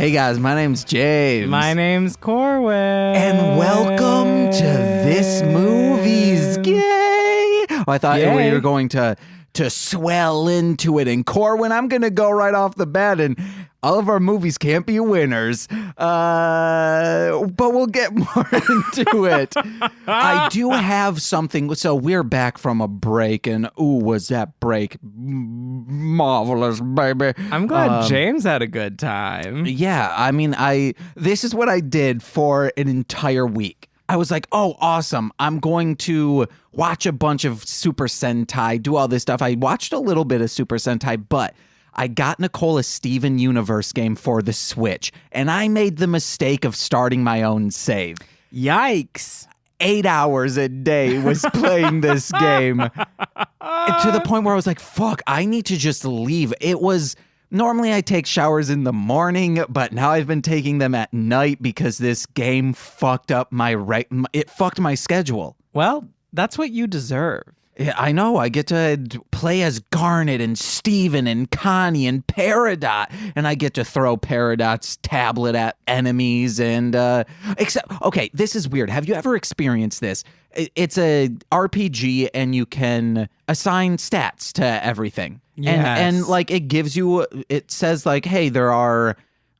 Hey guys, my name's James. My name's Corwin. And welcome to This Movies. Yay! Oh, I thought we were going to swell into it. And Corwin, I'm going to go right off the bat, and all of our movies can't be winners. But we'll get more into it. I do have something. So we're back from a break, and was that break marvelous, baby. I'm glad James had a good time. Yeah, I mean, this is what I did for an entire week. I was like, oh, awesome. I'm going to watch a bunch of Super Sentai, do all this stuff. I watched a little bit of Super Sentai, but I got Nicole a Steven Universe game for the Switch, and I made the mistake of starting my own save. Yikes. 8 hours a day was playing this game to the point where I was like, fuck, I need to just leave. It was... Normally I take showers in the morning, but now I've been taking them at night because this game fucked up it fucked my schedule. Well, that's what you deserve. Yeah, I know. I get to play as Garnet and Steven and Connie and Peridot, and I get to throw Peridot's tablet at enemies and okay, this is weird. Have you ever experienced this? It's a RPG and you can assign stats to everything. Yes. And like it says like, hey, there are,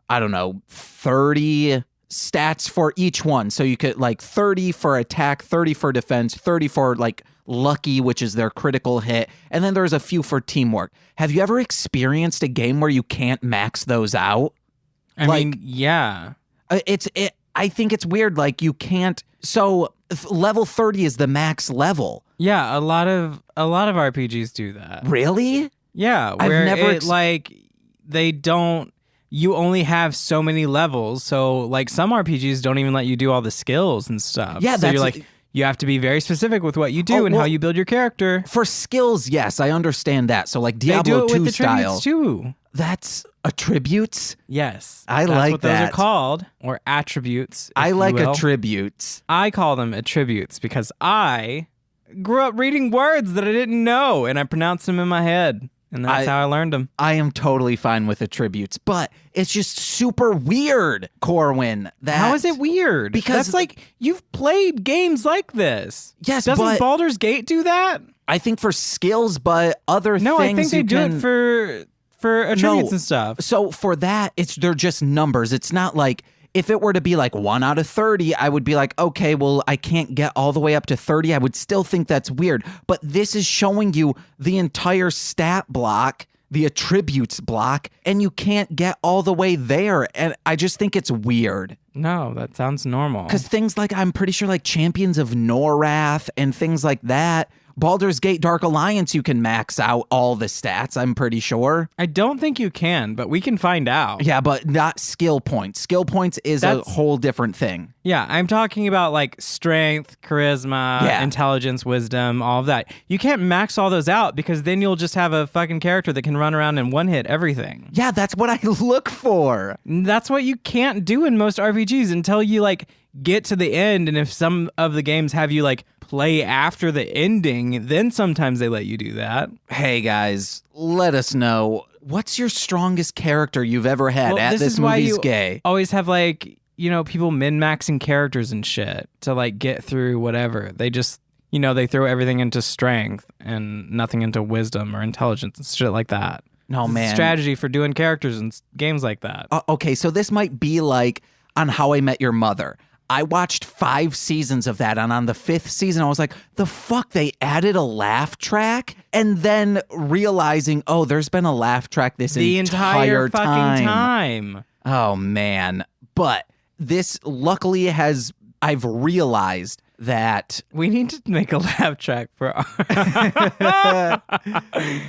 I don't know, 30 stats for each one. So you could like 30 for attack, 30 for defense, 30 for like lucky, which is their critical hit. And then there's a few for teamwork. Have you ever experienced a game where you can't max those out? I mean, yeah. I think it's weird. Like you can't. So level 30 is the max level. Yeah, a lot of RPGs do that. Really? Yeah, where they don't. You only have so many levels, so like some RPGs don't even let you do all the skills and stuff. Yeah, so you're like, you have to be very specific with what you do and how you build your character. For skills, yes, I understand that. So like Diablo 2 style. They do it with attributes too. That's attributes? Yes. That's like what those are called, or attributes. I like attributes. I call them attributes because I grew up reading words that I didn't know, and I pronounced them in my head. And that's how I learned them. I am totally fine with attributes, but it's just super weird, Corwin. How is it weird? Because that's like, you've played games like this. Yes, Doesn't Baldur's Gate do that? I think for skills, but other things. No, I think they do it for attributes and stuff. So for that, they're just numbers. It's not like, if it were to be like 1 out of 30, I would be like, okay, well, I can't get all the way up to 30. I would still think that's weird. But this is showing you the entire stat block, the attributes block, and you can't get all the way there. And I just think it's weird. No, that sounds normal. Because things like, I'm pretty sure like Champions of Norath and things like that, Baldur's Gate Dark Alliance, you can max out all the stats, I'm pretty sure. I don't think you can, but we can find out. Yeah, but not skill points. Skill points is a whole different thing. Yeah, I'm talking about like strength, charisma, intelligence, wisdom, all of that. You can't max all those out because then you'll just have a fucking character that can run around and one-hit everything. Yeah, that's what I look for. That's what you can't do in most RPGs until you like get to the end, and if some of the games have you like play after the ending, then sometimes they let you do that. Hey guys, let us know, what's your strongest character you've ever had at This Movie's Gay? Always have like, people min-maxing characters and shit to like get through whatever. They just, they throw everything into strength and nothing into wisdom or intelligence and shit like that. No, man. Strategy for doing characters in games like that. Okay, so this might be like on How I Met Your Mother. I watched 5 seasons of that, and on the 5th season, I was like, the fuck, they added a laugh track? And then realizing, oh, there's been a laugh track the entire fucking time. Oh, man. But this, luckily, I've realized that... We need to make a laugh track for our...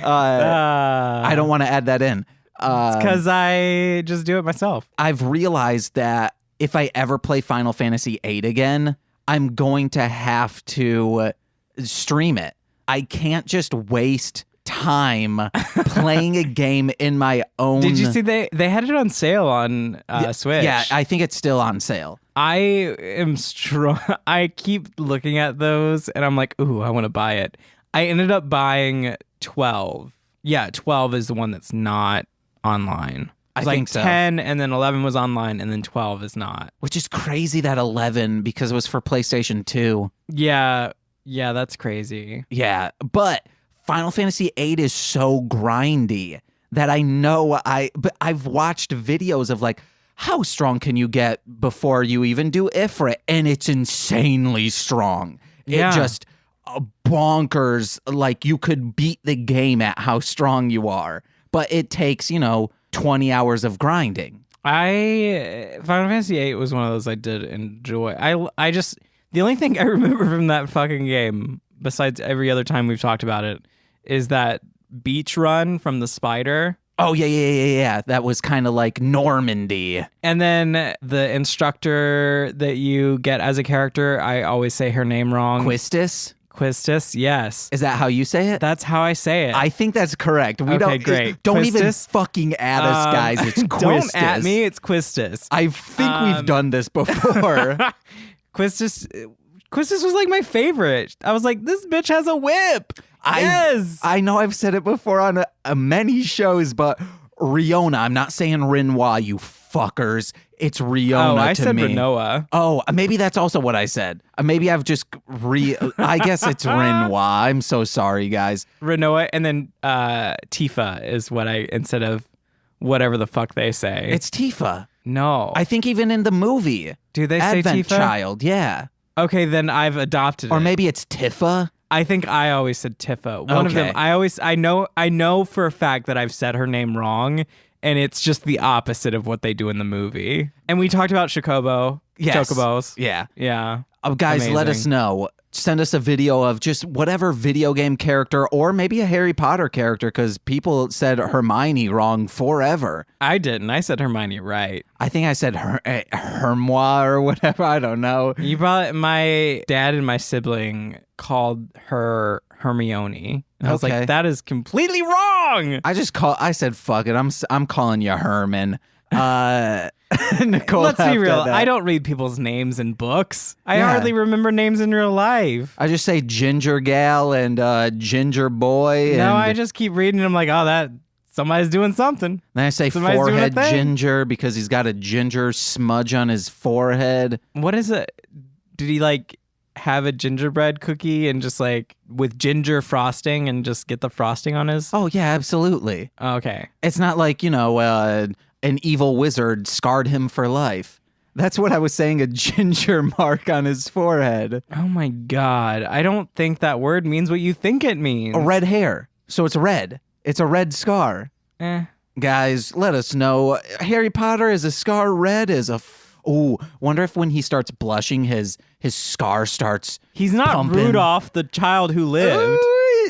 I don't want to add that in. It's because I just do it myself. I've realized that if I ever play Final Fantasy VIII again, I'm going to have to stream it. I can't just waste time playing a game in my own... Did you see they had it on sale on Switch? Yeah, I think it's still on sale. I am strong. I keep looking at those and I'm like, ooh, I want to buy it. I ended up buying 12. Yeah, 12 is the one that's not online. I It's like think so. 10 and then 11 was online and then 12 is not. Which is crazy that 11 because it was for PlayStation 2. Yeah, that's crazy. Yeah, but Final Fantasy VIII is so grindy that I know but I've watched videos of like, how strong can you get before you even do Ifrit? And it's insanely strong. Yeah. It just bonkers. Like you could beat the game at how strong you are. But it takes, 20 hours of grinding. Final Fantasy VIII was one of those I did enjoy. I just, the only thing I remember from that fucking game, besides every other time we've talked about it, is that beach run from the spider. Oh, yeah. That was kind of like Normandy. And then the instructor that you get as a character, I always say her name wrong. Quistis, yes. Is that how you say it? That's how I say it. I think that's correct. Great. Don't Quistis? even fucking at us, guys. It's Quistis. Don't at me. It's Quistis. I think we've done this before. Quistis was like my favorite. I was like, this bitch has a whip. Yes. I know I've said it before on many shows, but Riona. I'm not saying Renoir, you fuckers. It's Riona I to said me. Renoir. Oh, maybe that's also what I said. Maybe I've just I guess it's Renoir. I'm so sorry, guys. Renoir, and then Tifa is what instead of whatever the fuck they say. It's Tifa. No. I think even in the movie. Do they say Advent Tifa? Child, yeah. Okay, then I've adopted it. Or maybe it's Tifa. I think I always said Tifa. One of them. I know for a fact that I've said her name wrong, and it's just the opposite of what they do in the movie. And we talked about Chocobo. Yes. Chocobos. Yeah. Yeah. Guys, Amazing. let us know. Send us a video of just whatever video game character or maybe a Harry Potter character because people said Hermione wrong forever. I didn't. I said Hermione right. I think I said Hermois or whatever. I don't know. My dad and my sibling called her Hermione. And I was Okay. like, that is completely wrong. I said, fuck it. I'm calling you Herman. Nicole, Let's be real. that. I don't read people's names in books. I Yeah. hardly remember names in real life. I just say ginger gal and ginger boy. No, and I just keep reading. I'm like, oh, that somebody's doing something. then I say Somebody's doing a forehead thing. ginger because he's got a ginger smudge on his forehead. What is it? Did he like have a gingerbread cookie and just like with ginger frosting and just get the frosting on his? Oh yeah, absolutely. Okay. It's not like, an evil wizard scarred him for life. That's what I was saying, a ginger mark on his forehead. Oh my God. I don't think that word means what you think it means. A red hair. So it's red. It's a red scar. Guys, let us know. Harry Potter, is a scar red? Wonder if when he starts blushing, his scar starts He's not pumping. Rudolph, the child who lived.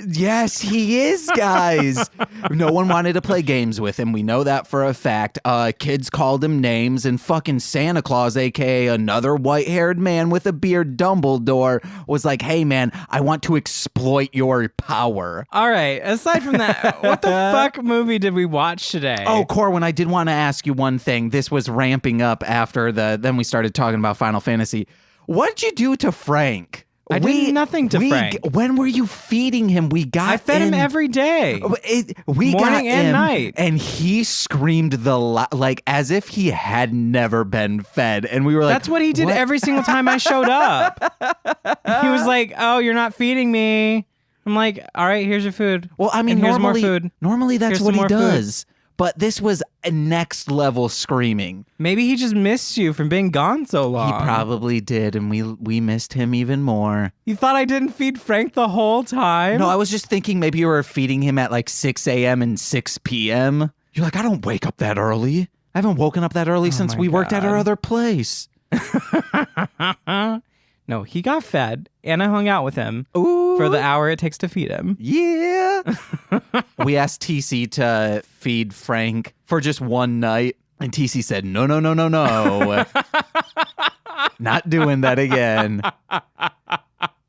Yes, he is, guys. No one wanted to play games with him. We know that for a fact. Kids called him names, and fucking Santa Claus, aka another white-haired man with a beard, Dumbledore, was like, hey, man, I want to exploit your power. All right. Aside from that, what the fuck movie did we watch today? Oh, Corwin, I did want to ask you one thing. This was ramping up after then we started talking about Final Fantasy. What'd you do to Frank? I did nothing to Frank. When were you feeding him? I fed him every day. We got Morning and him, night. and he screamed like as if he had never been fed. And we were like, That's what he did "What?" every single time I showed up. He was like, oh, you're not feeding me. I'm like, all right, here's your food. Well, I mean, And here's normally, more food. normally that's Here's what some he more food. does. But this was a next level screaming. Maybe he just missed you from being gone so long. He probably did, and we missed him even more. You thought I didn't feed Frank the whole time? No, I was just thinking maybe you were feeding him at like 6 a.m. and 6 p.m. You're like, I don't wake up that early. I haven't woken up that early since my we worked at our God. other place. No, he got fed, and I hung out with him Ooh. for the hour it takes to feed him. Yeah. We asked TC to feed Frank for just one night, and TC said, no. Not doing that again.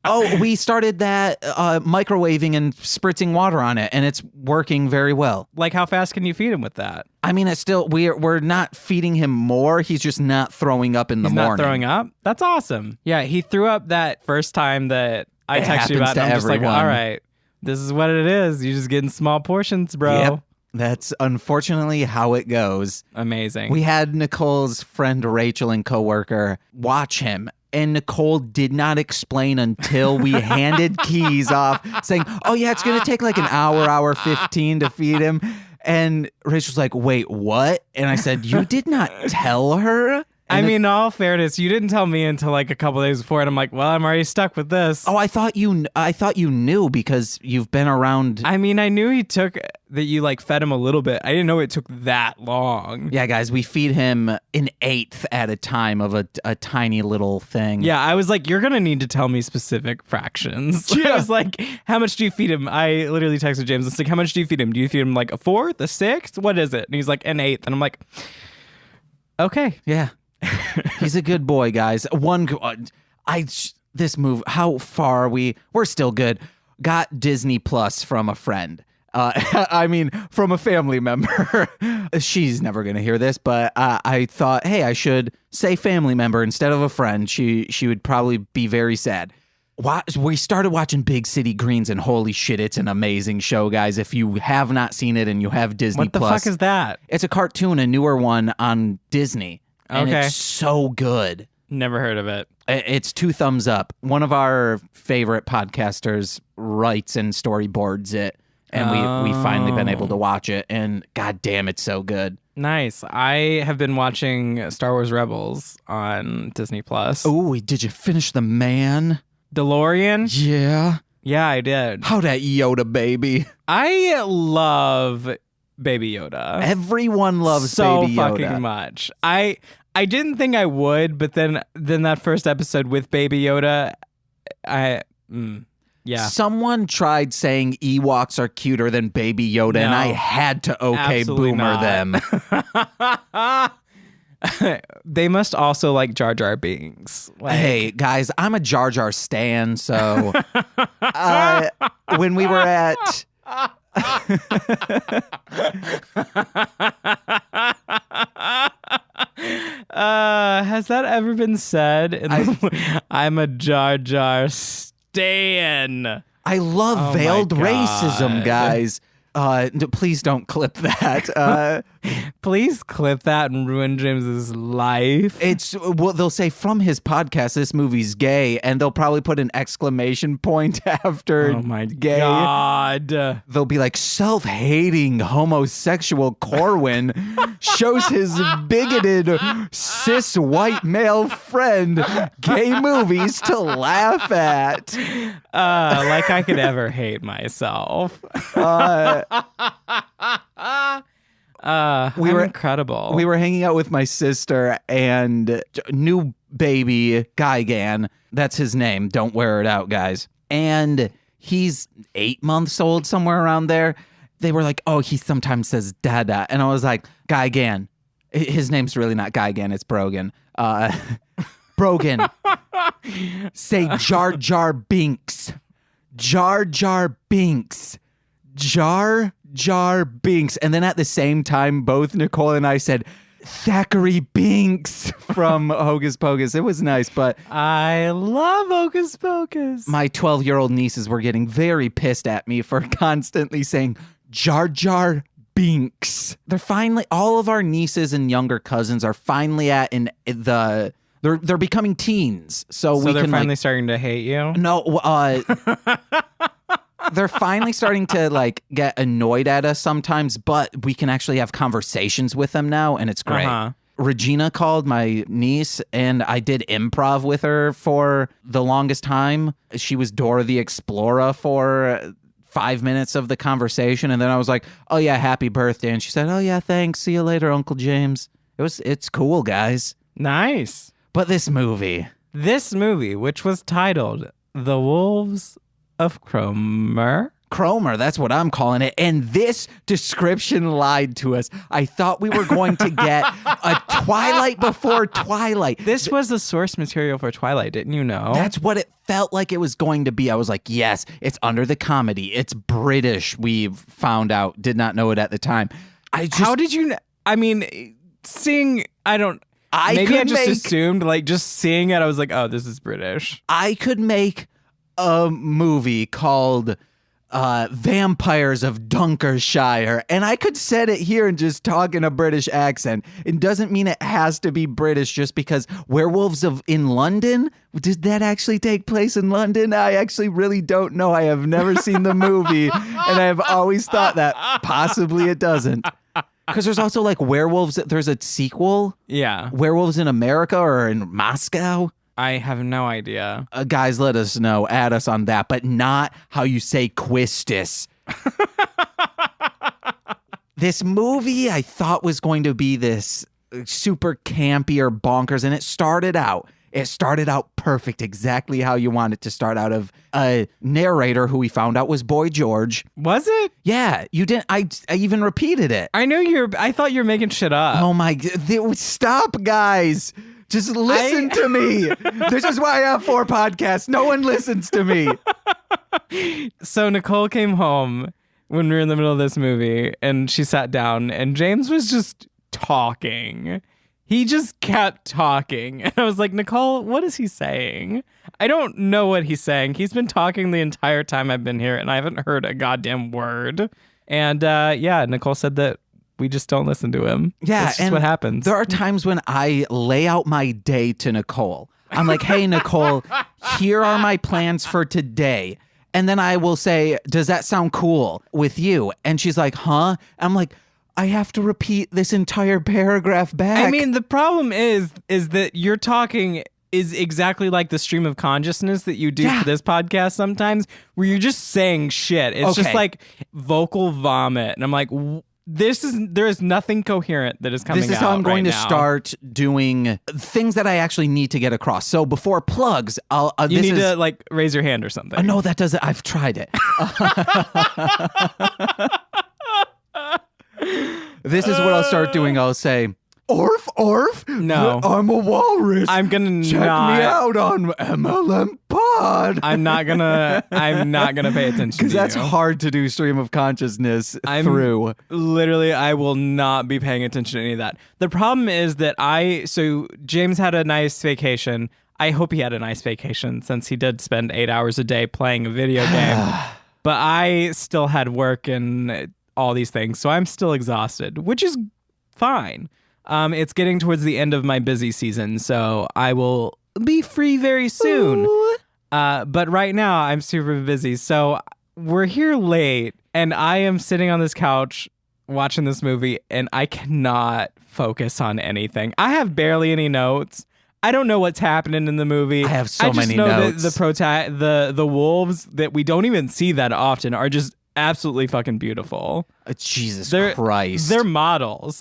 Oh, we started that microwaving and spritzing water on it, and it's working very well. Like, how fast can you feed him with that? I mean, it's still we're not feeding him more. He's just not throwing up in the He's morning. not throwing up? That's awesome. Yeah, he threw up that first time that I It texted you happens about, and to I'm just like, everyone. all right, this is what it is. You're just getting small portions, bro. Yep. That's unfortunately how it goes. Amazing. We had Nicole's friend Rachel and coworker watch him, and Nicole did not explain until we handed keys off, saying, oh yeah, it's going to take like an hour 15 to feed him. And Rachel's like, wait, what? And I said, you did not tell her? I mean, in all fairness, you didn't tell me until like a couple days before, and I'm like, well, I'm already stuck with this. Oh, I thought you knew because you've been around. I mean, I knew that you like fed him a little bit. I didn't know it took that long. Yeah, guys, we feed him an eighth at a time of a tiny little thing. Yeah, I was like, you're going to need to tell me specific fractions. Yeah. I was like, how much do you feed him? I literally texted James. I was like, how much do you feed him? Do you feed him like a fourth, a sixth? What is it? And he's like, an eighth. And I'm like, okay. Yeah. He's a good boy, guys. This move, how far are we? We're still good. Got Disney Plus from a friend. I mean, from a family member. She's never going to hear this, but I thought, hey, I should say family member instead of a friend. She would probably be very sad. We started watching Big City Greens, and holy shit, it's an amazing show, guys. If you have not seen it and you have Disney Plus. What the fuck is that? It's a cartoon, a newer one on Disney. And okay. It's so good. Never heard of it. It's 2 thumbs up. One of our favorite podcasters writes and storyboards it, and we finally been able to watch it, and god damn, it's so good. Nice. I have been watching Star Wars Rebels on Disney Plus. Oh, did you finish The Man? DeLorean? Yeah. Yeah, I did. How that Yoda baby? I love Baby Yoda. Everyone loves Baby Yoda. So fucking much. I didn't think I would, but then that first episode with Baby Yoda, yeah. Someone tried saying Ewoks are cuter than Baby Yoda, and I had to boomer them. They must also like Jar Jar Binks. Hey, guys, I'm a Jar Jar stan, so when we were at... has that ever been said? I'm a Jar Jar stan. I love veiled racism, guys. Please don't clip that. Please clip that and ruin James's life. They'll say from his podcast, this movie's gay, and they'll probably put an exclamation point after oh my gay. God. They'll be like, self-hating homosexual Corwin shows his bigoted cis white male friend gay movies to laugh at. Like I could ever hate myself. We were incredible. We were hanging out with my sister and new baby Guy-Gan. That's his name. Don't wear it out, guys. And he's 8 months old, somewhere around there. They were like, oh, he sometimes says dada. And I was like, Guy-Gan. His name's really not Guy-Gan, it's Brogan. Brogan. Say Jar Jar Binks. Jar Jar Binks. Jar Jar Binks. And then at the same time, both Nicole and I said, Thackeray Binks from Hocus Pocus. It was nice, but... I love Hocus Pocus. My 12-year-old nieces were getting very pissed at me for constantly saying, Jar Jar Binks. They're finally... All of our nieces and younger cousins are finally They're becoming teens, so we they're can finally starting to hate you? No, they're finally starting to get annoyed at us sometimes, but we can actually have conversations with them now, and it's great. Uh-huh. Regina called, my niece, and I did improv with her for the longest time. She was Dora the Explorer for 5 minutes of the conversation, and then I was like, oh yeah, happy birthday. And she said, oh yeah, thanks. See you later, Uncle James. It's cool, guys. Nice. But this movie, which was titled The Wolves of Kromer. Kromer, that's what I'm calling it. And this description lied to us. I thought we were going to get a Twilight before Twilight. This was the source material for Twilight, didn't you know? That's what it felt like it was going to be. I was like, yes, it's under the comedy. It's British, we found out. Did not know it at the time. How did you... I mean, seeing... I just assumed, just seeing it, I was like, oh, this is British. I could make a movie called vampires of Dunkershire. And I could set it here and just talk in a British accent. It doesn't mean it has to be British just because Werewolves in London, did that actually take place in London? I actually really don't know. I have never seen the movie, and I have always thought that possibly it doesn't. Because there's also like werewolves, there's a sequel. Yeah. Werewolves in America or in Moscow. I have no idea. Guys, let us know. Add us on that, but not how you say Quistis. This movie I thought was going to be this super campy or bonkers, and it started out perfect, exactly how you want it to start out, of a narrator who we found out was Boy George. Was it? Yeah, you didn't. I even repeated it. I thought you were making shit up. Oh my, stop, guys. Just listen to me. This is why I have 4 podcasts. No one listens to me. So Nicole came home when we were in the middle of this movie, and she sat down, and James was just talking. He just kept talking. And I was like, Nicole, what is he saying? I don't know what he's saying. He's been talking the entire time I've been here, and I haven't heard a goddamn word. And Nicole said that we just don't listen to him. Yeah, that's just what happens. There are times when I lay out my day to Nicole. I'm like, hey, Nicole, here are my plans for today. And then I will say, does that sound cool with you? And she's like, huh? I'm like, I have to repeat this entire paragraph back. I mean, the problem is that you're talking is exactly like the stream of consciousness that you do for this podcast sometimes, where you're just saying shit. It's just like vocal vomit. And I'm like, there is nothing coherent that is coming out. This is how I'm going to now. start doing things that I actually need to get across. So before plugs, you need to like raise your hand or something. No, that doesn't. I've tried it. This is what I'll start doing. I'll say, Orf, Orf. No. I'm a walrus. I'm gonna Check me out on MLM Pod. I'm not gonna pay attention to because that's you. hard to do stream of consciousness through. Literally, I will not be paying attention to any of that. The problem is that so James had a nice vacation. I hope he had a nice vacation since he did spend 8 hours a day playing a video game. But I still had work and all these things, so I'm still exhausted, which is fine. It's getting towards the end of my busy season, so I will be free very soon. But right now, I'm super busy. So we're here late, and I am sitting on this couch watching this movie, and I cannot focus on anything. I have barely any notes. I don't know what's happening in the movie. I have so many notes. notes. That the wolves that we don't even see that often are just absolutely fucking beautiful. Jesus Christ. They're models.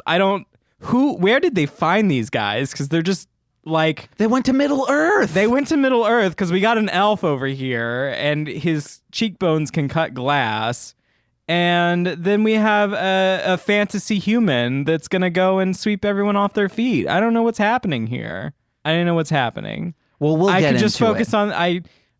Where did they find these guys? Because they're just like... They went to Middle Earth. They went to Middle Earth because we got an elf over here and his cheekbones can cut glass. And then we have a fantasy human that's going to go and sweep everyone off their feet. I don't know what's happening here. I didn't know what's happening. Well, we'll get into it. I could just focus on...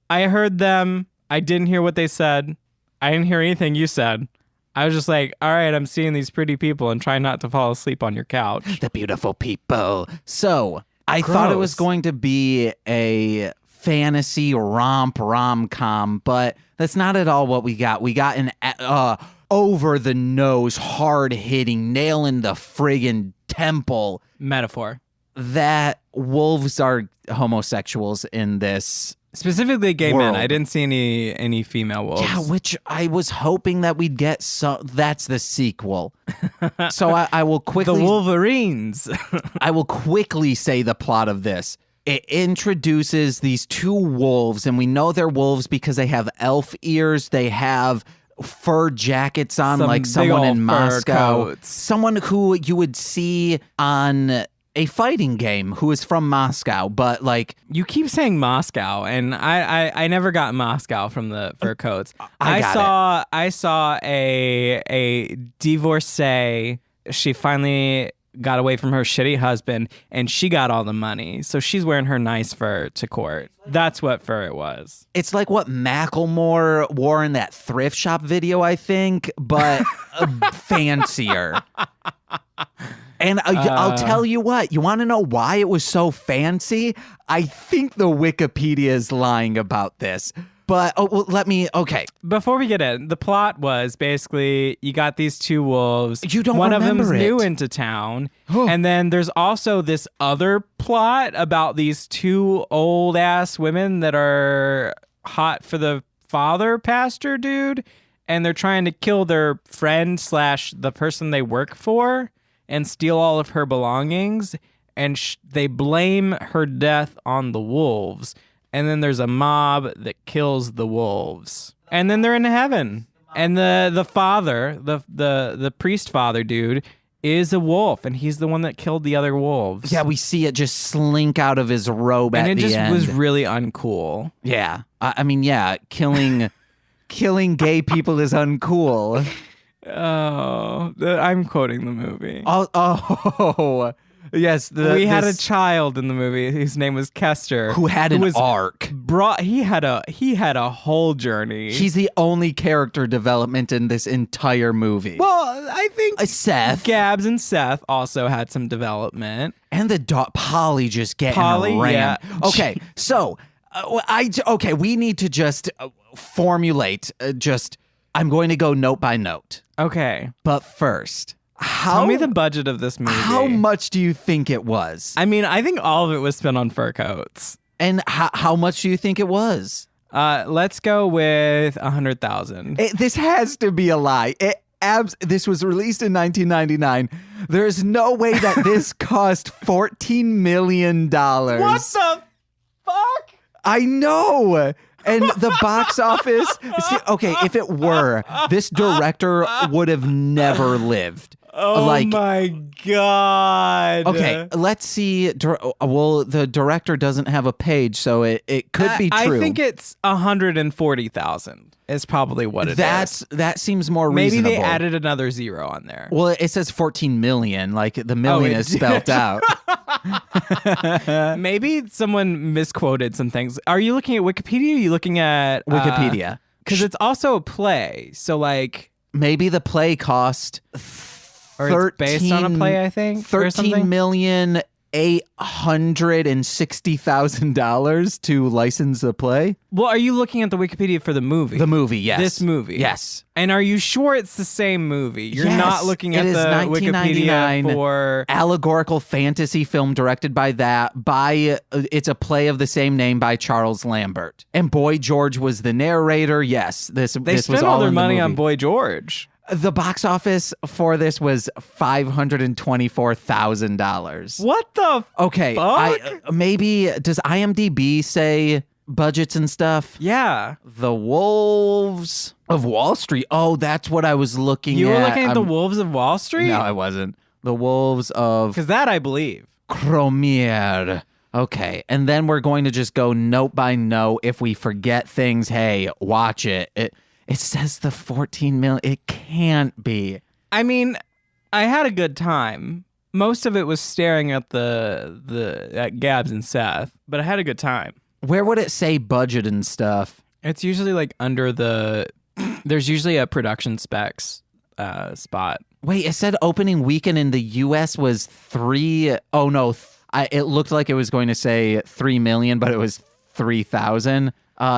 I heard them. I didn't hear what they said. I didn't hear anything you said. I was just like, all right, I'm seeing these pretty people and try not to fall asleep on your couch. The beautiful people. So I thought it was going to be a fantasy rom-com, but that's not at all what we got. We got an over-the-nose, hard-hitting, nail in the friggin' temple metaphor that wolves are homosexuals in this. Specifically gay world. men. I didn't see any female wolves. Yeah, which I was hoping that we'd get. So that's the sequel. So I will quickly... The Wolverines. I will quickly say the plot of this. It introduces these 2 wolves, and we know they're wolves because they have elf ears. They have fur jackets on, like someone in Moscow. Coats. Someone who you would see on a fighting game who is from Moscow, but like... You keep saying Moscow, and I never got Moscow from the fur coats. I saw a divorcee. She finally got away from her shitty husband, and she got all the money. So she's wearing her nice fur to court. That's what fur it was. It's like what Macklemore wore in that thrift shop video, I think, but fancier. And I'll tell you what, you want to know why it was so fancy? I think the Wikipedia is lying about this. But okay. Before we get in, the plot was basically you got these two wolves. You don't One remember of them's it. new into town. And then there's also this other plot about these two old ass women that are hot for the father pastor dude. And they're trying to kill their friend / the person they work for and steal all of her belongings. And they blame her death on the wolves. And then there's a mob that kills the wolves. And then they're in heaven. And the father, the priest father dude, is a wolf. And he's the one that killed the other wolves. Yeah, we see it just slink out of his robe at the end. And it just was really uncool. Yeah. I mean, yeah, killing gay people is uncool. Oh, I'm quoting the movie. Oh. Yes, we had a child in the movie. His name was Kester, who had an arc. He had a whole journey. He's the only character development in this entire movie. Well, I think Seth, Gabs, and Seth also had some development, and the dog Polly just getting ran. Yeah. Okay, so we need to just formulate. I'm going to go note by note. Okay, but first. Tell me the budget of this movie. How much do you think it was? I mean, I think all of it was spent on fur coats. And how much do you think it was? Let's go with 100,000. This has to be a lie. This was released in 1999. There's no way that this cost $14 million. What the fuck? I know. And the box office. Okay, if it were, this director would have never lived. Oh my God. Okay, let's see. Well, the director doesn't have a page, so it could be true. I think it's 140,000 is probably what it is. That seems more reasonable. Maybe they added another zero on there. Well, it says 14 million, like the million is spelled out. Maybe someone misquoted some things. Are you looking at Wikipedia? Are you looking at Wikipedia? Because it's also a play, so like maybe the play cost. Or it's based on a play, I think. $13,860,000 to license the play. Well, are you looking at the Wikipedia for the movie? The movie, yes. This movie, yes. And are you sure it's the same movie? You're yes, not looking at the Wikipedia for allegorical fantasy film directed by it's a play of the same name by Charles Lambert. And Boy George was the narrator. Yes, they spent was all their money on Boy George. The box office for this was $524,000. What the Okay, fuck? Maybe, does IMDb say budgets and stuff? Yeah. The Wolves of Wall Street. Oh, that's what I was looking at. You were looking at the Wolves of Wall Street? No, I wasn't. The Wolves of... Because that I believe. Kromer. Okay, and then we're going to just go note by note. If we forget things, hey, watch it. It says the 14 million. It can't be. I mean, I had a good time. Most of it was staring at at Gabs and Seth, but I had a good time. Where would it say budget and stuff? It's usually like under there's usually a production specs spot. Wait, it said opening weekend in the U.S. was 3. Oh no, it looked like it was going to say 3 million, but it was 3,000.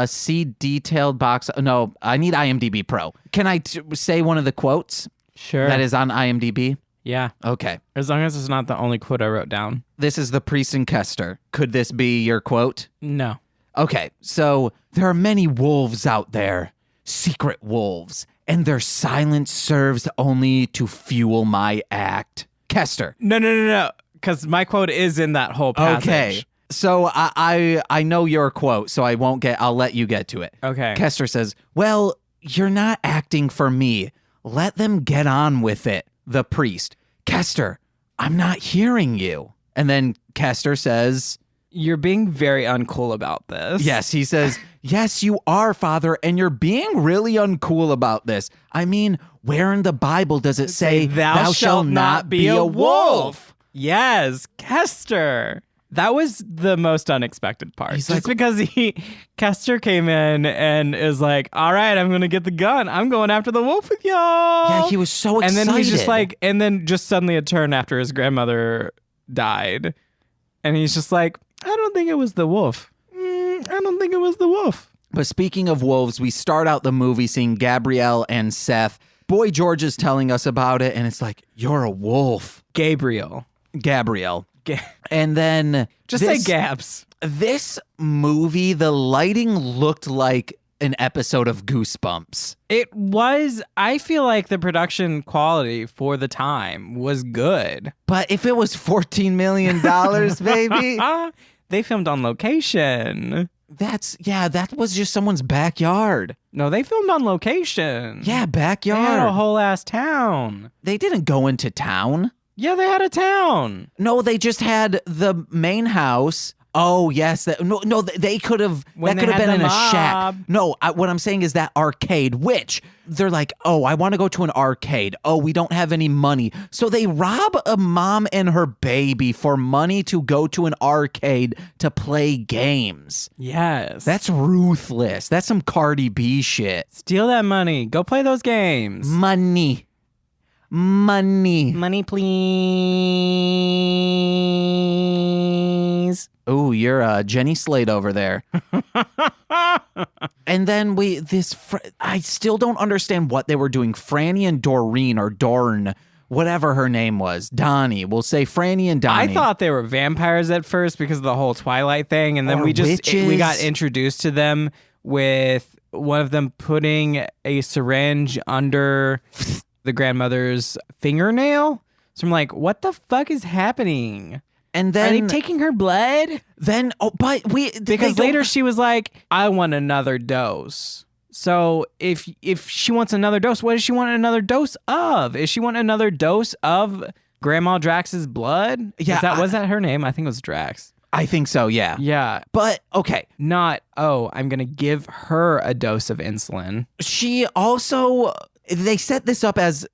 See detailed box. No, I need IMDb Pro. Can I say one of the quotes? Sure. That is on IMDb? Yeah. Okay. As long as it's not the only quote I wrote down. This is the priest and Kester. Could this be your quote? No. Okay, so there are many wolves out there, secret wolves, and their silence serves only to fuel my act. Kester. No. Because my quote is in that whole passage. Okay. So I know your quote, so I'll let you get to it. Okay. Kester says, well, you're not acting for me. Let them get on with it. The priest. Kester, I'm not hearing you. And then Kester says, you're being very uncool about this. Yes, he says, yes, you are, Father, and you're being really uncool about this. I mean, where in the Bible does it say, thou shalt not be a wolf? Yes, Kester. That was the most unexpected part. Just because Kester came in and is like, all right, I'm going to get the gun. I'm going after the wolf with y'all. Yeah, he was so excited. And then he's just like, and then just suddenly a turn after his grandmother died. And he's just like, I don't think it was the wolf. I don't think it was the wolf. But speaking of wolves, we start out the movie seeing Gabrielle and Seth. Boy George is telling us about it, and it's like, you're a wolf. Gabrielle. And then... Just say Gabs. This movie, the lighting looked like an episode of Goosebumps. It was, I feel like the production quality for the time was good. But if it was $14 million, baby. They filmed on location. That was just someone's backyard. No, they filmed on location. Yeah, backyard. They had a whole ass town. They didn't go into town. Yeah, they had a town. No, they just had the main house. Oh, yes. They could have, that could have been in a shack. No, what I'm saying is that arcade, which they're like, oh, I want to go to an arcade. Oh, we don't have any money. So they rob a mom and her baby for money to go to an arcade to play games. Yes. That's ruthless. That's some Cardi B shit. Steal that money. Go play those games. Money, please. Oh, you're Jenny Slate over there. And then I still don't understand what they were doing. Franny and Doreen, or Dorn, whatever her name was. Donnie. We'll say Franny and Donnie. I thought they were vampires at first because of the whole Twilight thing. And then we got introduced to them with one of them putting a syringe under the grandmother's fingernail. So I'm like, what the fuck is happening? And then, are they taking her blood? Then, because later she was like, I want another dose. So if she wants another dose, what does she want another dose of? Is she want another dose of Grandma Drax's blood? Yeah. Was that her name? I think it was Drax. I think so, yeah. Yeah. But, okay. Not, I'm going to give her a dose of insulin. She also... They set this up as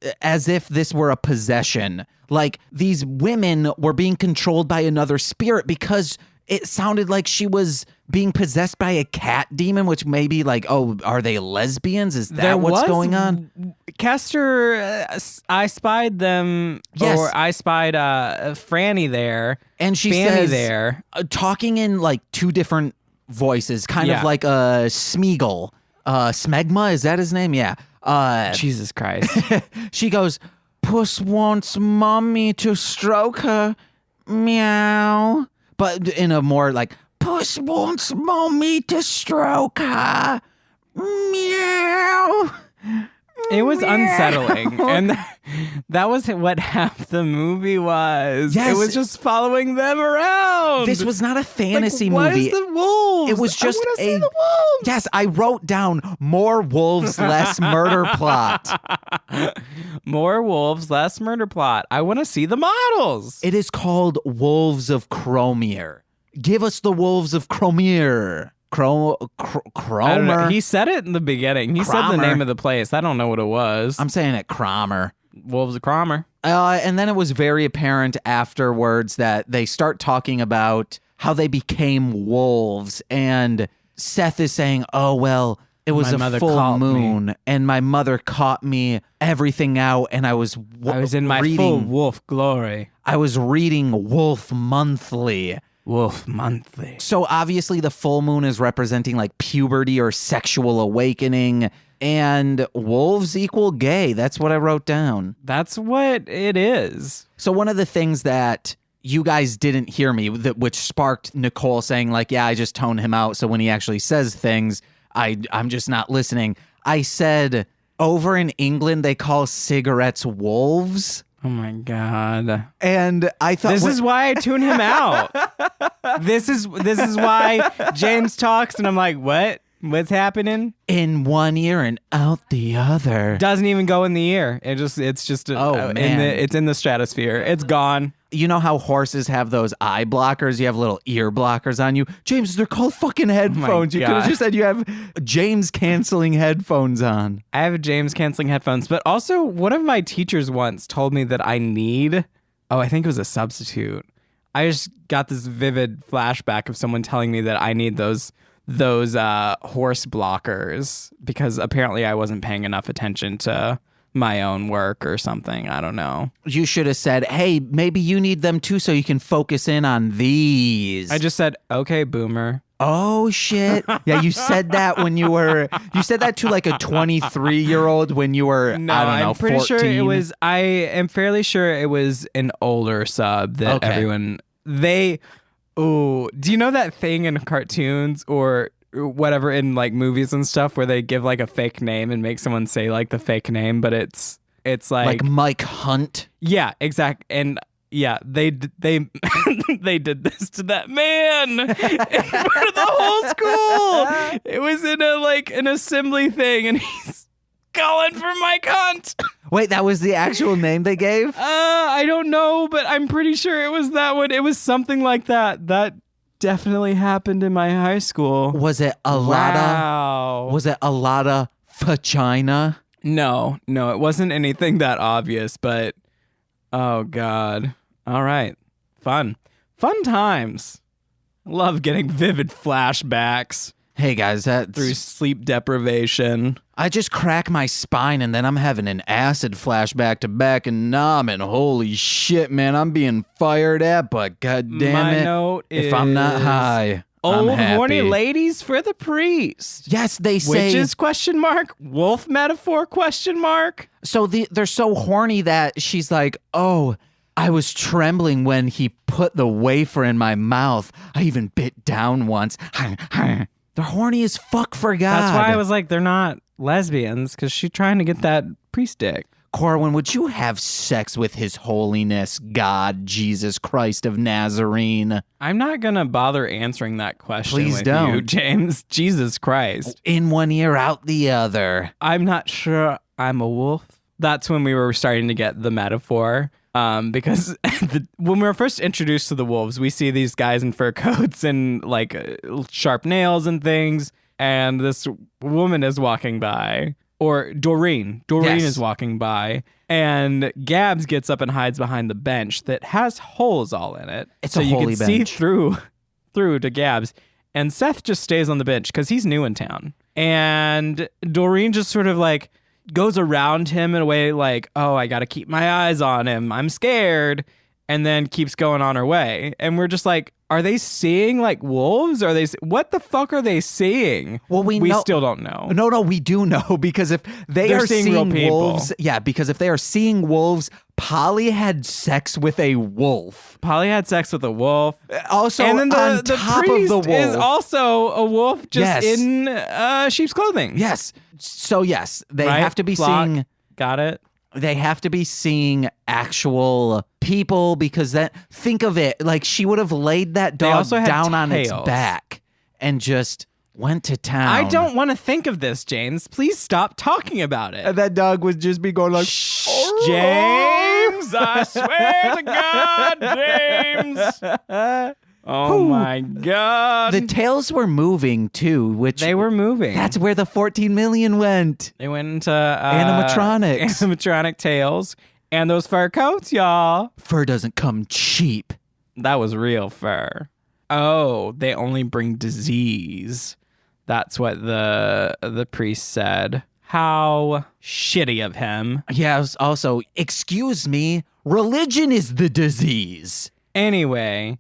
if this were a possession. Like, these women were being controlled by another spirit because it sounded like she was being possessed by a cat demon, which may be like, oh, are they lesbians? Is that what's going on? Kester, I spied them, yes. Or I spied Franny there. And she Fanny says, there. Talking in like two different voices, kind of like a Smeagol. Smegma, is that his name? Yeah. Jesus Christ. She goes, Puss wants mommy to stroke her. Meow. But in a more like, Puss wants mommy to stroke her. Meow. It was unsettling. And that was what half the movie was. Yes. It was just following them around. This was not a fantasy movie. movie. Where's the wolves? It was just I wanna see the wolves. Yes, I wrote down more wolves, less murder plot. More wolves, less murder plot. I want to see the models. It is called Wolves of Kromer. Give us the Wolves of Kromer. Kromer. He said it in the beginning. He said the name of the place. I don't know what it was. I'm saying it Kromer. Wolves of Kromer. And then it was very apparent afterwards that they start talking about how they became wolves. And Seth is saying, oh, well, it was a full moon. And my mother caught me everything out. And I was in my full wolf glory. I was reading Wolf Monthly. Wolf Monthly. So obviously the full moon is representing like puberty or sexual awakening, and wolves equal gay. That's what I wrote down. That's what it is. So one of the things that you guys didn't hear me, which sparked Nicole saying like, yeah, I just tone him out. So when he actually says things, I'm just not listening. I said over in England, they call cigarettes wolves. Oh my God. And I thought this is why I tune him out. This is why James talks and I'm like, what? What's happening? In one ear and out the other. Doesn't even go in the ear. It's just man. It's in the stratosphere. It's gone. You know how horses have those eye blockers? You have little ear blockers on you. James, they're called fucking headphones. You could have just said you have James canceling headphones on. I have James canceling headphones, but also one of my teachers once told me that I think it was a substitute. I just got this vivid flashback of someone telling me that I need those horse blockers because apparently I wasn't paying enough attention to my own work or something. I don't know. You should have said, hey, maybe you need them too so you can focus in on these. I just said, okay, boomer. Oh shit. Yeah, you said that you said that to like a 23-year-old when you were, No, I don't know, I'm pretty 14. sure it was, I am fairly sure it was an older sub that everyone, do you know that thing in cartoons or whatever in like movies and stuff where they give like a fake name and make someone say like the fake name, but it's like Mike Hunt? Yeah, exact. And yeah, they they did this to that man in front of the whole school. It was in a like an assembly thing, and he's calling for Mike Hunt. Wait, that was the actual name they gave? I don't know, but I'm pretty sure it was that one. It was something like that. That definitely happened in my high school. Was it a lot of vagina? No, it wasn't anything that obvious, but oh God. All right. Fun times. Love getting vivid flashbacks. Hey guys, through sleep deprivation. I just crack my spine and then I'm having an acid flashback to back and numb, and holy shit, man, I'm being fired at, but god damn it. My note if I'm not high, old I'm happy. horny ladies for the priest. Yes, they say. Witches ? Wolf metaphor ? So they're so horny that she's like, oh, I was trembling when he put the wafer in my mouth. I even bit down once. They're horny as fuck for God. That's why I was like, they're not lesbians, because she's trying to get that priest dick. Corwin, would you have sex with his holiness, God, Jesus Christ of Nazarene? I'm not going to bother answering that question Please with don't. you, James. Jesus Christ. In one ear, out the other. I'm not sure I'm a wolf. That's when we were starting to get the metaphor. Because when we were first introduced to the wolves, we see these guys in fur coats and like sharp nails and things. And this woman is walking by, or Doreen is walking by, and Gabs gets up and hides behind the bench that has holes all in it. It's so a holy you can bench. see through to Gabs. And Seth just stays on the bench because he's new in town. And Doreen just sort of like goes around him in a way like, oh, I got to keep my eyes on him. I'm scared. And then keeps going on her way. And we're just like, are they seeing like wolves? What the fuck are they seeing? Well, we still don't know. No, we do know, because if They're are seeing real people. wolves, because if they are seeing wolves, Polly had sex with a wolf. Polly had sex with a wolf. Also, and then on the top priest of the wolf is also a wolf, just in sheep's clothing. Yes. So yes, they Right? have to be Flock. seeing. Got it. They have to be seeing actual people, because think of it, like she would have laid that dog also had down on its tails. back and just went to town. I don't want to think of this, James. Please stop talking about it. And that dog would just be going like, Shh, James, I swear to God, James. Oh my God. The tails were moving too, which They were moving. That's where the 14 million went. They went into Animatronics. Animatronic tails. And those fur coats, y'all. Fur doesn't come cheap. That was real fur. Oh, they only bring disease. That's what the priest said. How shitty of him. Yeah, also, excuse me, religion is the disease. Anyway,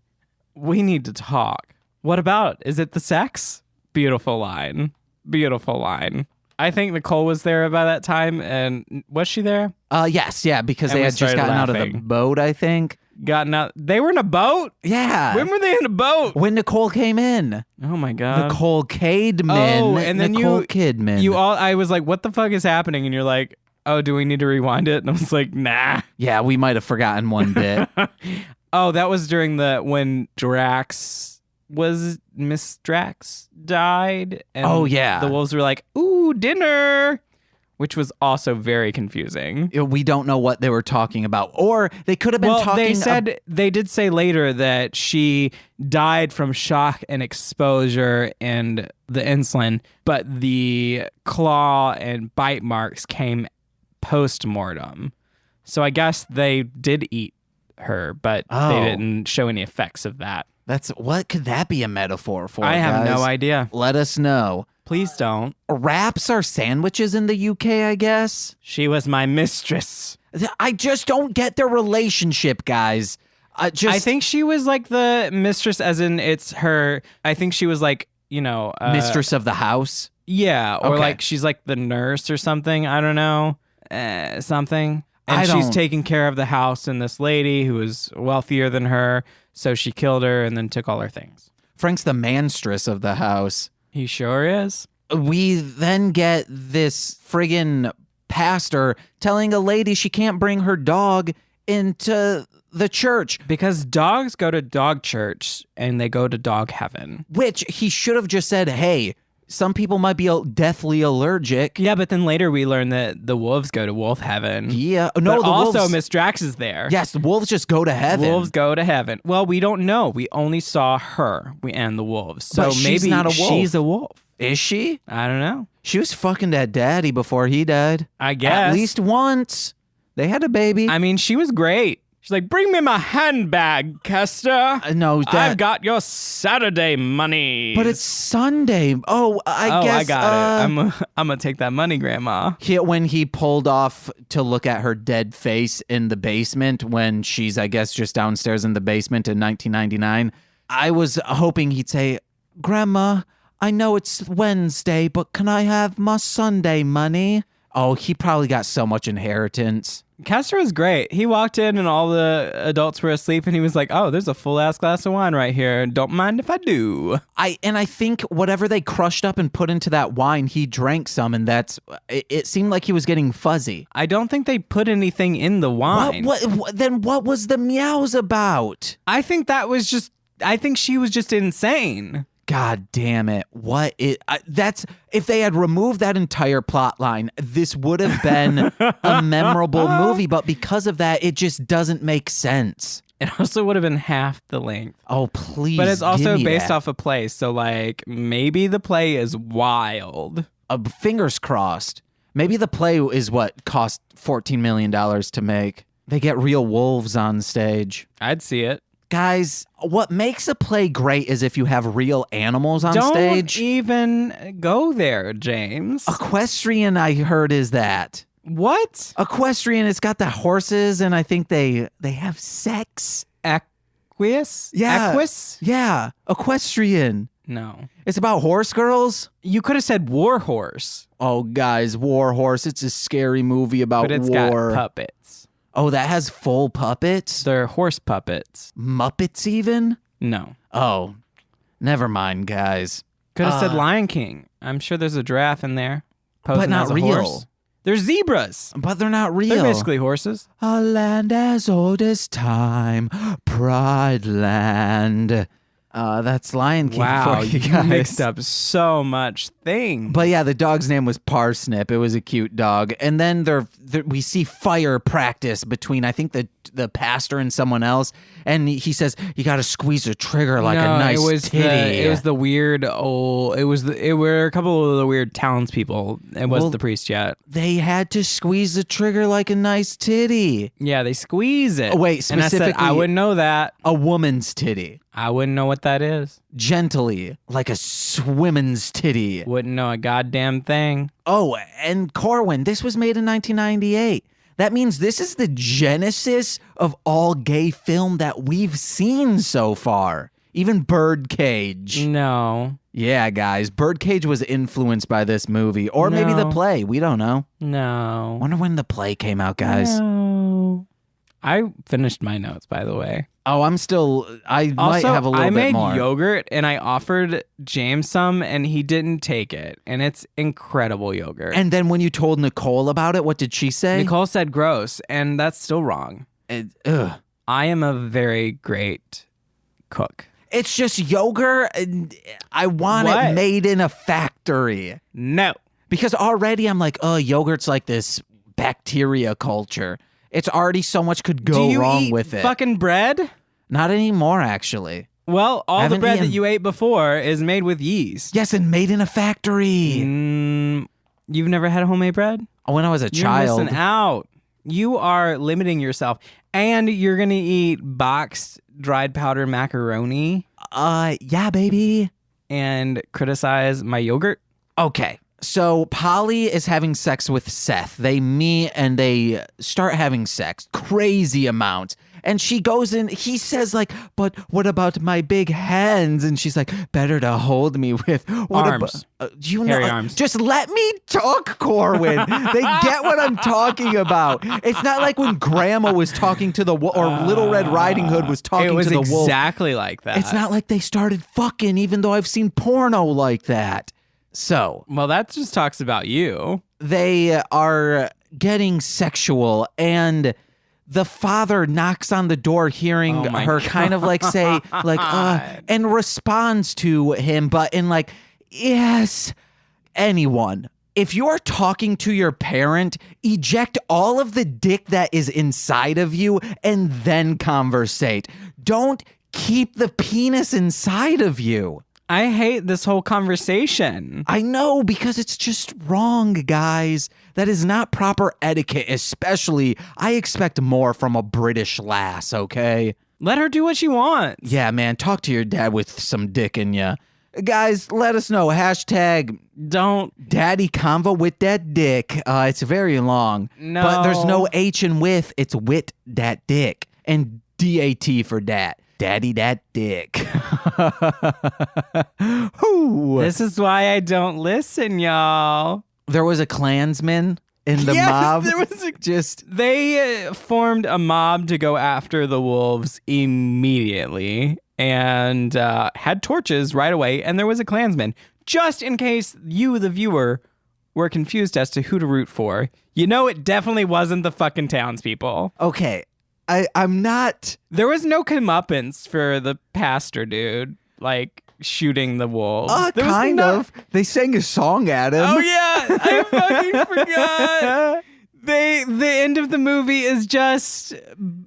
we need to talk. What about? Is it the sex? Beautiful line. Beautiful line. I think Nicole was there by that time, and was she there? Yes, because And they we had just started gotten out of the laughing. boat, I think. Gotten out. They were in a boat? Yeah. When were they in a boat? When Nicole came in. Oh my God. Nicole Kidman. Oh, and then Nicole Kidman. I was like, what the fuck is happening? And you're like, oh, do we need to rewind it? And I was like, nah. Yeah, we might have forgotten one bit. Oh, that was during when Miss Drax died. And Oh, yeah. the wolves were like, ooh, dinner. Which was also very confusing. We don't know what they were talking about. Or they could have been talking... They did say later that she died from shock and exposure and the insulin, but the claw and bite marks came post-mortem. So I guess they did eat her, but they didn't show any effects of that. What could that be a metaphor for, I have guys? no idea. Let us know. Please don't. Wraps are sandwiches in the UK, I guess. She was my mistress. I just don't get their relationship, guys. I think she was like the mistress, as in it's her. I think she was like, mistress of the house. Yeah, or Okay. like she's like the nurse or something. I don't know, something. And she's don't- taking care of the house and this lady who is wealthier than her, so she killed her and then took all her things. Frank's the manstress of the house. He sure is. We then get this friggin' pastor telling a lady she can't bring her dog into the church. Because dogs go to dog church and they go to dog heaven. Which he should have just said, hey, some people might be deathly allergic. Yeah, but then later we learn that the wolves go to wolf heaven. Yeah. No, but the also wolves, Miss Drax is there. yes, the wolves just go to heaven. Wolves go to heaven. Well, we don't know. We only saw her and the wolves. So But she's maybe not a wolf. she's a wolf. Is she? I don't know. She was fucking that daddy before he died. I guess. At least once. They had a baby. I mean, she was great. She's like, bring me my handbag, Kester. No, I've got your Saturday money. But it's Sunday. Oh, I guess. I got it. I'm gonna take that money, Grandma. When he pulled off to look at her dead face in the basement when she's, I guess, just downstairs in the basement in 1999, I was hoping he'd say, Grandma, I know it's Wednesday, but can I have my Sunday money? Oh, he probably got so much inheritance. Kester was great. He walked in and all the adults were asleep and he was like, oh, there's a full ass glass of wine right here. Don't mind if I do. I think whatever they crushed up and put into that wine, he drank some, and it seemed like he was getting fuzzy. I don't think they put anything in the wine. Then what was the meows about? I think she was just insane. God damn it. If they had removed that entire plot line, this would have been a memorable movie, but because of that, it just doesn't make sense. It also would have been half the length. Oh, please. But it's also give me based that. off a play, so like maybe the play is wild. Fingers crossed. Maybe the play is what cost $14 million to make. They get real wolves on stage. I'd see it. Guys, what makes a play great is if you have real animals on Don't stage. even go there, James. Equestrian, I heard, is that. What? Equestrian, it's got the horses, and I think they have sex. Equus? Yeah. Equus? Yeah, equestrian. No. It's about horse girls. You could have said war horse. Oh, guys, War Horse. It's a scary movie about But it's war. got puppets. Oh, that has full puppets? They're horse puppets. Muppets even? No. Oh, never mind, guys. Could have said Lion King. I'm sure there's a giraffe in there. But not as a real. Horse. There's zebras. But they're not real. They're basically horses. A land as old as time, Pride Land. That's Lion King. Wow, for you you guys. mixed up so much things. But yeah, the dog's name was Parsnip. It was a cute dog. And then we see fire practice between, I think, the pastor and someone else. And he says, you got to squeeze the trigger like a nice titty. It was the weird old. It were a couple of the weird townspeople. It wasn't the priest yet. They had to squeeze the trigger like a nice titty. Yeah, they squeeze it. Oh, wait, and I said, specifically- I wouldn't know that. A woman's titty. I wouldn't know what that is. Gently, like a women's titty. Wouldn't know a goddamn thing. Oh, and Corwin, this was made in 1998. That means this is the genesis of all gay film that we've seen so far. Even Birdcage. No. Yeah, guys, Birdcage was influenced by this movie. Or maybe the No. play. We don't know. No. Wonder when the play came out, guys. No. I finished my notes, by the way. Oh, I might Also, have a little I bit made more. yogurt and I offered James some and he didn't take it. And it's incredible yogurt. And then when you told Nicole about it, what did she say? Nicole said gross, and that's still wrong. Ugh. I am a very great cook. It's just yogurt. And I want What? it made in a factory. No. Because already I'm like, oh, yogurt's like this bacteria culture. It's already so much could Do go you wrong eat with it. fucking bread? Not anymore, actually. Well, all the Haven't bread that eaten- you ate before is made with yeast. Yes, and made in a factory. You've never had homemade bread? When I was a You're child. missing out. You are limiting yourself. And you're going to eat boxed dried powder macaroni Yeah, baby. and criticize my yogurt? Okay. So Polly is having sex with Seth. They meet and they start having sex. Crazy amounts. And she goes in, he says like, but what about my big hands? And she's like, better to hold me with arms. Hairy arms. Just let me talk, Corwin. They get what I'm talking about. It's not like when Grandma was talking to the wolf, or Little Red Riding Hood was talking to the wolf. It was exactly like that. It's not like they started fucking, even though I've seen porno like that. So. Well, that just talks about you. They are getting sexual, and the father knocks on the door, hearing her kind of like say, like, and responds to him, but in like, yes, anyone. If you're talking to your parent, eject all of the dick that is inside of you and then conversate. Don't keep the penis inside of you. I hate this whole conversation. I know, because it's just wrong, guys. That is not proper etiquette, especially I expect more from a British lass, okay? Let her do what she wants. Yeah, man, talk to your dad with some dick in ya. Guys, let us know. Hashtag don't daddy convo with that dick. It's very long. No. But there's no H in with. It's wit that dick. And DAT for dat. Daddy that dick. This is why I don't listen, y'all. There was a Klansman in the mob. There was they formed a mob to go after the wolves immediately and had torches right away. And there was a Klansman. Just in case you, the viewer, were confused as to who to root for. You know, it definitely wasn't the fucking townspeople. Okay. I'm not. There was no comeuppance for the pastor, dude. Like shooting the wolves. Kind of. They sang a song at him. Oh yeah, I fucking forgot. The end of the movie is just,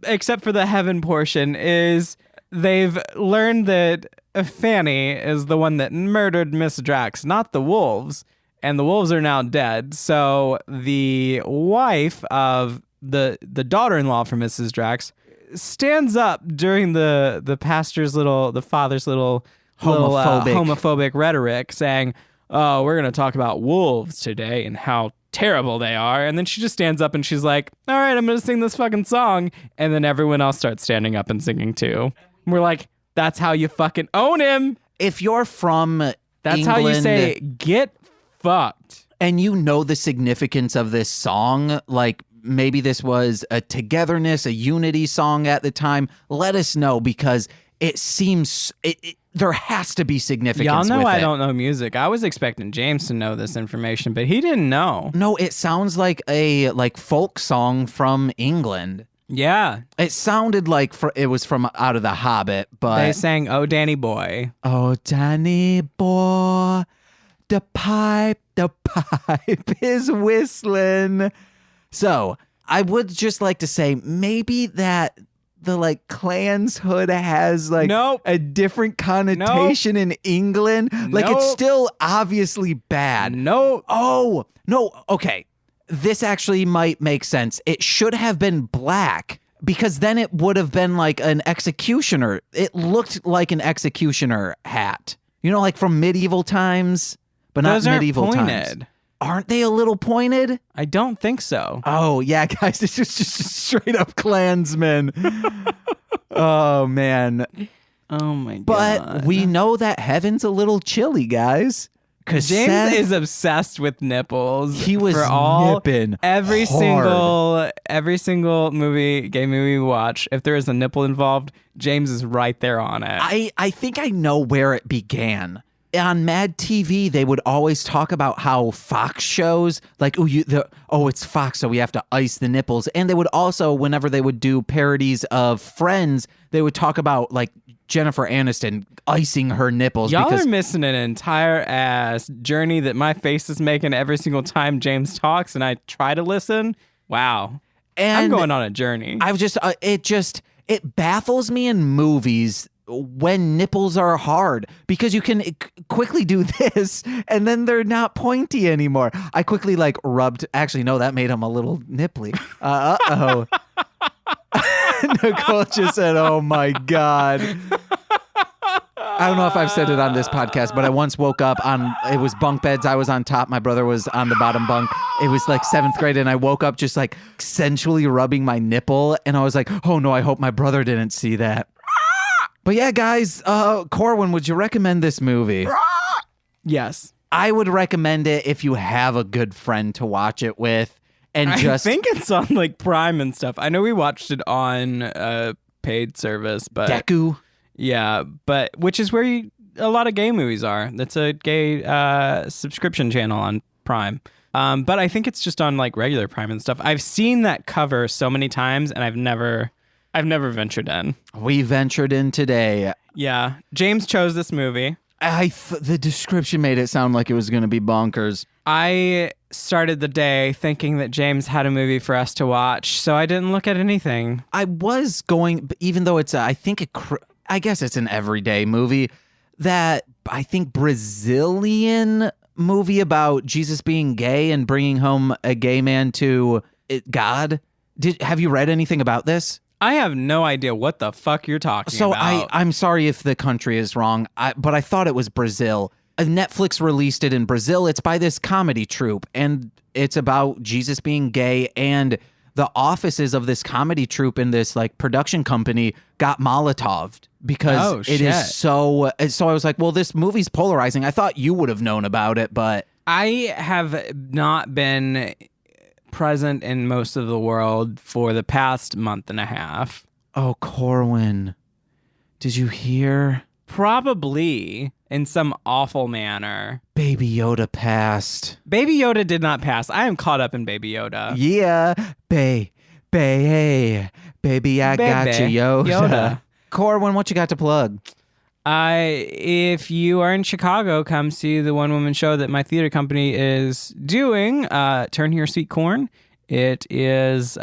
except for the heaven portion, is they've learned that Fanny is the one that murdered Miss Drax, not the wolves, and the wolves are now dead. So the wife of the daughter-in-law for Mrs. Drax stands up during the father's little homophobic rhetoric, saying, "Oh, we're gonna talk about wolves today and how terrible they are." And then she just stands up and she's like, "All right, I'm gonna sing this fucking song." And then everyone else starts standing up and singing too. And we're like, that's how you fucking own him. If you're from That's England, how you say, get fucked. And you know the significance of this song, like maybe this was a togetherness, a unity song at the time, let us know, because it seems there has to be significance. Y'all know with I it. don't know music. I was expecting James to know this information, but he didn't know. No, it sounds like a folk song from England. Yeah. It sounded like it was from out of The Hobbit, but they sang "Oh Danny Boy." Oh Danny Boy, the pipe is whistling. So I would just like to say maybe that the Klan's hood has a different connotation in England. It's still obviously bad. No. Oh, no. Okay. This actually might make sense. It should have been black, because then it would have been like an executioner. It looked like an executioner hat. You know, like from medieval times, but not medieval times. Aren't they a little pointed? I don't think so. Oh, yeah, guys, this is just a straight up Klansman. Oh, man. Oh, my God. But we know that heaven's a little chilly, guys. Because James is obsessed with nipples. He was nipping every hard. single gay movie we watch. If there is a nipple involved, James is right there on it. I think I know where it began. On Mad TV, they would always talk about how Fox shows, it's Fox, so we have to ice the nipples. And they would also, whenever they would do parodies of Friends, they would talk about Jennifer Aniston icing her nipples. Y'all are missing an entire ass journey that my face is making every single time James talks and I try to listen. Wow. And I'm going on a journey. It baffles me in movies when nipples are hard, because you can quickly do this and then they're not pointy anymore. I quickly rubbed. Actually, no, that made him a little nipply. Uh-oh. Nicole just said, "Oh my God." I don't know if I've said it on this podcast, but I once woke up it was bunk beds. I was on top. My brother was on the bottom bunk. It was like 7th grade, and I woke up just like sensually rubbing my nipple, and I was like, oh no, I hope my brother didn't see that. But yeah, guys, Corwin, would you recommend this movie? Yes. I would recommend it if you have a good friend to watch it with. And I think it's on like Prime and stuff. I know we watched it on a paid service, but Deku. Yeah, but which is where a lot of gay movies are. That's a gay subscription channel on Prime. But I think it's just on like regular Prime and stuff. I've seen that cover so many times, and I've never ventured in. We ventured in today. Yeah, James chose this movie. The description made it sound like it was going to be bonkers. I started the day thinking that James had a movie for us to watch, so I didn't look at anything. I was going, even though it's, I guess it's an everyday movie, that I think Brazilian movie about Jesus being gay and bringing home a gay man to God. Have you read anything about this? I have no idea what the fuck you're talking about. So I'm sorry if the country is wrong, but I thought it was Brazil. Netflix released it in Brazil. It's by this comedy troupe, and it's about Jesus being gay, and the offices of this comedy troupe in this like production company got Molotoved because it is so. So I was like, well, this movie's polarizing. I thought you would have known about it, but I have not been present in most of the world for the past month and a half. Oh, Corwin, did you hear? Probably in some awful manner. Baby Yoda passed. Baby Yoda did not pass. I am caught up in Baby Yoda. Yeah. Baby, I got you, Yoda. Corwin, what you got to plug? If you are in Chicago, come see the one-woman show that my theater company is doing, Turn Here Sweet Corn. It is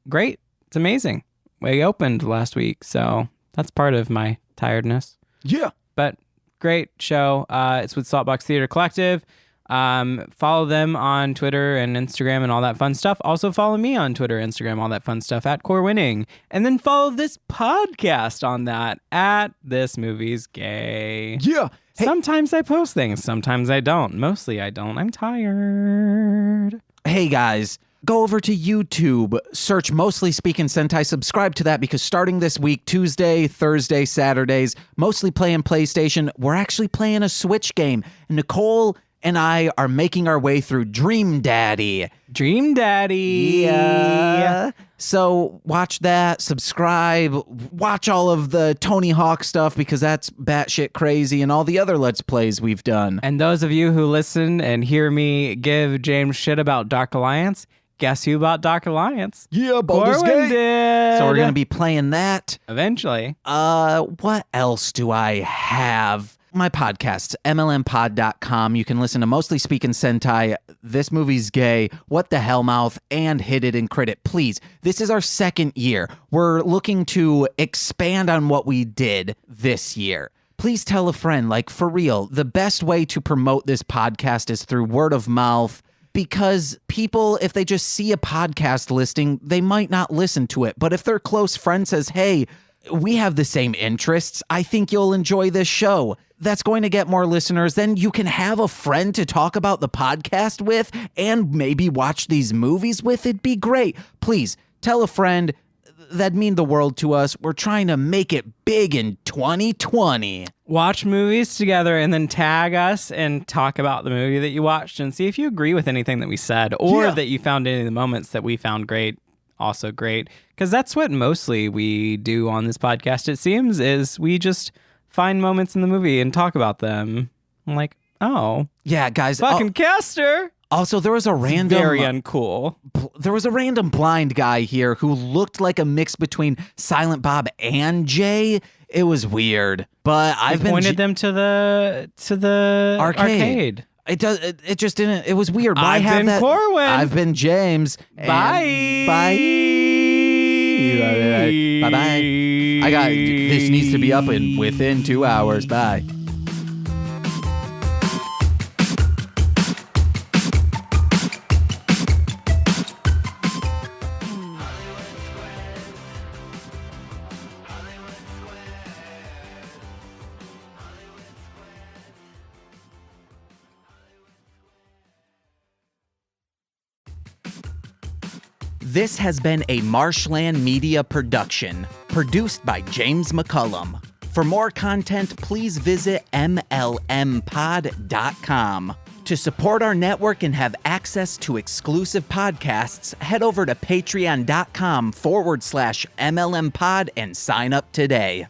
great. It's amazing. We opened last week, so that's part of my tiredness. Yeah. But great show. It's with Saltbox Theater Collective. Follow them on Twitter and Instagram and all that fun stuff. Also follow me on Twitter, Instagram, all that fun stuff at CoreWinning. And then follow this podcast on that at This Movie's Gay. Yeah. Hey. Sometimes I post things. Sometimes I don't. Mostly I don't. I'm tired. Hey guys, go over to YouTube, search Mostly Speaking Sentai, subscribe to that because starting this week, Tuesday, Thursday, Saturdays, mostly playing PlayStation, we're actually playing a Switch game. Nicole and I are making our way through Dream Daddy. Dream Daddy. Yeah. So watch that, subscribe, watch all of the Tony Hawk stuff because that's batshit crazy and all the other Let's Plays we've done. And those of you who listen and hear me give James shit about Dark Alliance, guess who bought Dark Alliance? Yeah, Baldur's Gate. Did. So we're going to be playing that. Eventually. What else do I have? My podcasts, mlmpod.com. You can listen to Mostly Speaking Sentai, This Movie's Gay, What the Hellmouth, and Hit It and Crit It. Please, this is our second year. We're looking to expand on what we did this year. Please tell a friend, like for real, the best way to promote this podcast is through word of mouth. Because people, if they just see a podcast listing, they might not listen to it. But if their close friend says, hey, we have the same interests, I think you'll enjoy this show, that's going to get more listeners. Then you can have a friend to talk about the podcast with and maybe watch these movies with. It'd be great. Please tell a friend. That'd mean the world to us. We're trying to make it big in 2020. Watch movies together and then tag us and talk about the movie that you watched and see if you agree with anything that we said or that you found any of the moments that we found great also great. Because that's what mostly we do on this podcast, it seems, is we just find moments in the movie and talk about them. I'm like, oh. Yeah, guys. Fucking Caster. Also, there was a random... Very uncool. There was a random blind guy here who looked like a mix between Silent Bob and Jay. It was weird. But I've been... pointed them to the arcade. It just didn't... It was weird. I've been Corwin. I've been James. Bye. Bye. Bye-bye. This needs to be up within 2 hours. Bye. This has been a Marshland Media production, produced by James McCullum. For more content, please visit mlmpod.com. To support our network and have access to exclusive podcasts, head over to patreon.com/MLMpod and sign up today.